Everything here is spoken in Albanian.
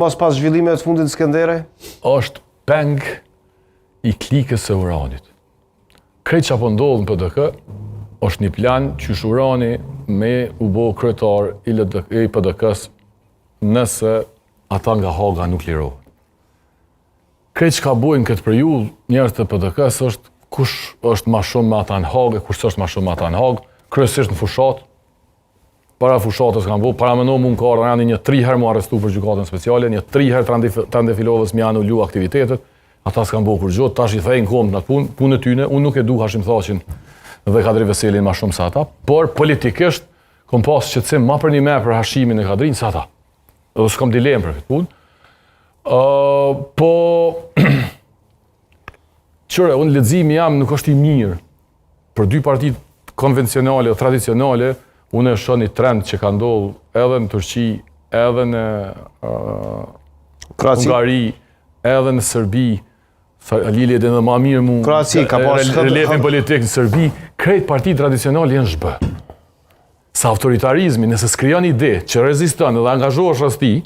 Pas zhvillimeve të fundit të Skenderaj? Është peng i klikës së Uranit. Krejt që apo ndodhë në PDK, është një plan që Urani me u bo kryetar i PDK-s nëse ata nga Haga nuk lirohen. Krejt që ka bojnë këtë periudhë njerëz të PDK-s është kush është ma shumë me ata në Hagë, kush është ma shumë me ata në Hagë, kryesisht në fushat. Para fushatës kanë bo, para mëno mund ka janë një 3 herë mu arrestu për gjykatën speciale, një 3 herë Trandefilovës më janë ullu aktivitetet, ata s'kan bo kur gjot, tash i thejnë kom në atë punë e tyne, unë nuk e du Hashim Thaqin dhe Kadri Veselin ma shumë se ata, por politikisht kom pas qëtësim ma për një me për Hashimin e Kadrin se ata. Dhe s'kom dilemë për këtë punë. Po, qëre, unë leximi jam nuk është i mirë. Për dy partit konvencionale o tradicionale, unë e shoh një trend që ka ndodhur edhe në Turqi, edhe në Hungari, edhe në Serbi, Lili edhe më mirë mu relefin politik në Serbi, krejt partit tradicionale janë zhbë. Sa autoritarizmi, nëse s'krijon ide që reziston dhe angazhohesh rreth tij,